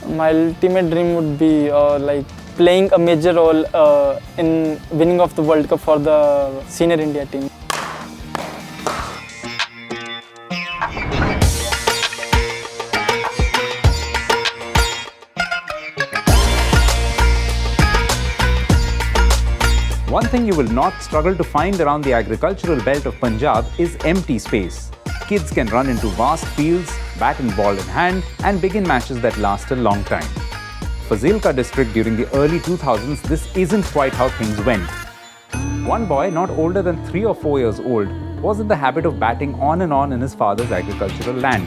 My ultimate dream would be like playing a major role in winning of the World Cup for the senior India team. One thing you will not struggle to find around the agricultural belt of Punjab is empty space. Kids can run into vast fields, bat and ball in hand, and begin matches that last a long time. For Zilka district during the early 2000s, this isn't quite how things went. One boy, not older than 3 or 4 years old, was in the habit of batting on and on in his father's agricultural land.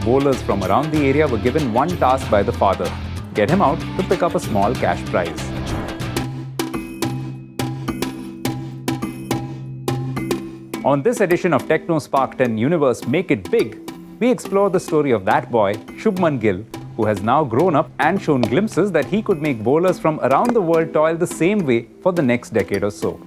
Bowlers from around the area were given one task by the father: get him out to pick up a small cash prize. On this edition of TECNO Spark 10 Universe Make It Big, we explore the story of that boy, Shubman Gill, who has now grown up and shown glimpses that he could make bowlers from around the world toil the same way for the next decade or so.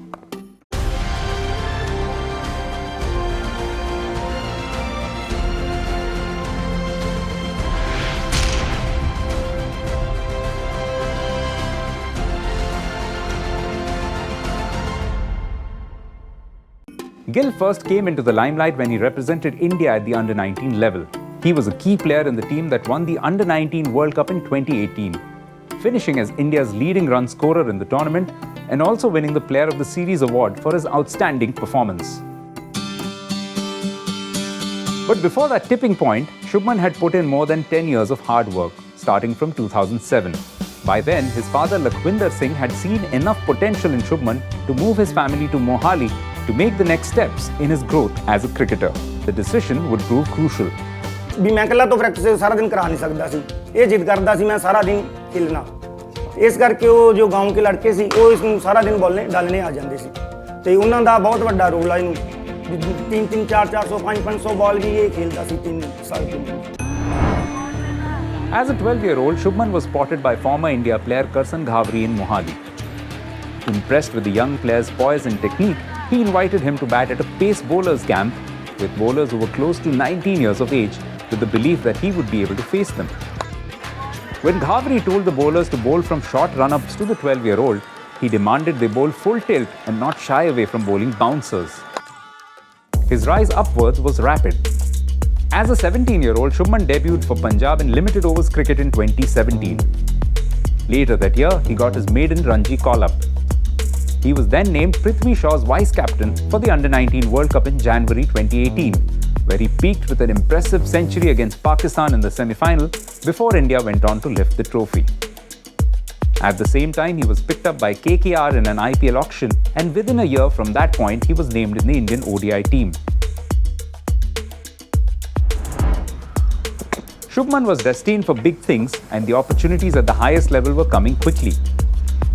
Gill first came into the limelight when he represented India at the under-19 level. He was a key player in the team that won the under-19 World Cup in 2018, finishing as India's leading run scorer in the tournament and also winning the Player of the Series award for his outstanding performance. But before that tipping point, Shubman had put in more than 10 years of hard work, starting from 2007. By then, his father Lakhwinder Singh had seen enough potential in Shubman to move his family to Mohali to make the next steps in his growth as a cricketer. The decision would prove crucial. ਵੀ ਮੈਂ ਇਕੱਲਾ ਤੋਂ practice ਸਾਰਾ ਦਿਨ ਕਰਾ ਨਹੀਂ ਸਕਦਾ ਸੀ। ਇਹ ਜਿੱਦ ਕਰਦਾ ਸੀ ਮੈਂ ਸਾਰਾ ਦਿਨ ਖੇਲਣਾ। ਇਸ ਕਰਕੇ ਉਹ ਜੋ ਗਾਉਂ ਕੇ ਲੜਕੇ ਸੀ ਉਹ ਇਸ ਨੂੰ ਸਾਰਾ ਦਿਨ ਬੋਲਨੇ ਡਾਲਨੇ ਆ ਜਾਂਦੇ ਸੀ ਤੇ ਉਹਨਾਂ ਦਾ ਬਹੁਤ ਵੱਡਾ ਰੋਲ ਆ ਇਹਨੂੰ 3-3 4-400 5-500 ਬਾਲ ਵੀ ਇਹ ਖੇਲਦਾ ਸੀ 3 ਸਾਲ ਤੋਂ। As a 12-year-old, Shubman was spotted by former India player Karsan Ghavri in Mohali. Impressed with the young player's poise and technique, he invited him to bat at a pace bowlers camp with bowlers who were close to 19 years of age, with the belief that he would be able to face them. When Ghavri told the bowlers to bowl from short run-ups to the 12-year-old, he demanded they bowl full tilt and not shy away from bowling bouncers. His rise upwards was rapid. As a 17-year-old, Shubman debuted for Punjab in limited overs cricket in 2017. Later that year, he got his maiden Ranji call-up. He was then named Prithvi Shaw's vice-captain for the Under-19 World Cup in January 2018, where he peaked with an impressive century against Pakistan in the semi-final before India went on to lift the trophy. At the same time, he was picked up by KKR in an IPL auction, and within a year from that point, he was named in the Indian ODI team. Shubman was destined for big things, and the opportunities at the highest level were coming quickly.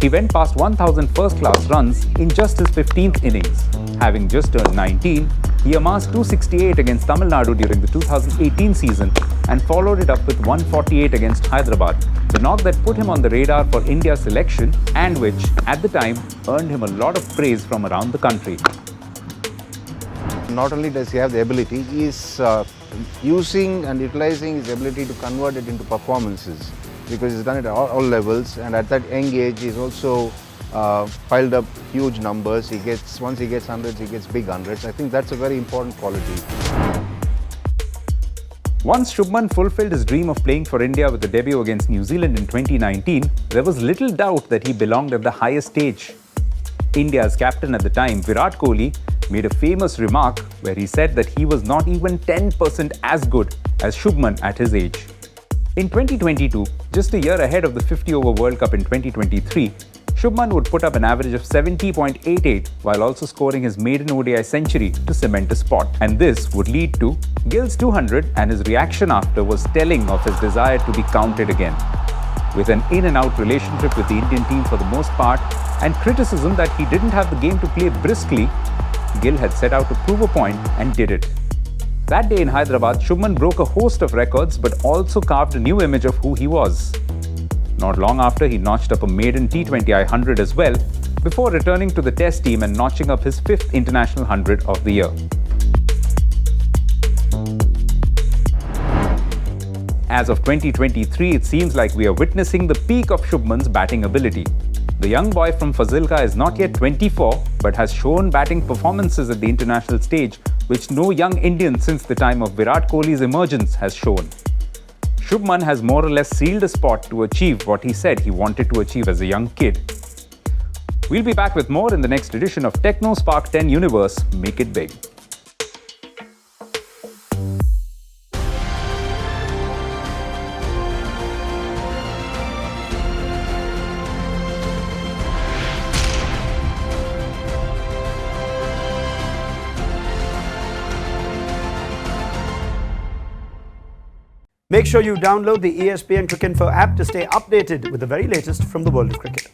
He went past 1,000 first-class runs in just his 15th innings. Having just turned 19, he amassed 268 against Tamil Nadu during the 2018 season and followed it up with 148 against Hyderabad, the knock that put him on the radar for India's selection and which, at the time, earned him a lot of praise from around the country. Not only does he have the ability, he is using and utilizing his ability to convert it into performances, because he's done it at all levels, and at that young age he's also piled up huge numbers. Once he gets hundreds, he gets big hundreds. I think that's a very important quality. Once Shubman fulfilled his dream of playing for India with a debut against New Zealand in 2019, there was little doubt that he belonged at the highest stage. India's captain at the time, Virat Kohli, made a famous remark where he said that he was not even 10% as good as Shubman at his age. In 2022, just a year ahead of the 50-over World Cup in 2023, Shubman would put up an average of 70.88 while also scoring his maiden ODI century to cement a spot. And this would lead to Gill's 200, and his reaction after was telling of his desire to be counted again. With an in-and-out relationship with the Indian team for the most part and criticism that he didn't have the game to play briskly, Gill had set out to prove a point and did it. That day in Hyderabad, Shubman broke a host of records but also carved a new image of who he was. Not long after, he notched up a maiden T20I 100 as well, before returning to the Test team and notching up his 5th International 100 of the year. as of 2023, it seems like we are witnessing the peak of Shubman's batting ability. The young boy from Fazilka is not yet 24, but has shown batting performances at the international stage which no young Indian since the time of Virat Kohli's emergence has shown. Shubman has more or less sealed a spot to achieve what he said he wanted to achieve as a young kid. We'll be back with more in the next edition of TECNO Spark 10 Universe Make It Big. Make sure you download the ESPN Cricinfo app to stay updated with the very latest from the world of cricket.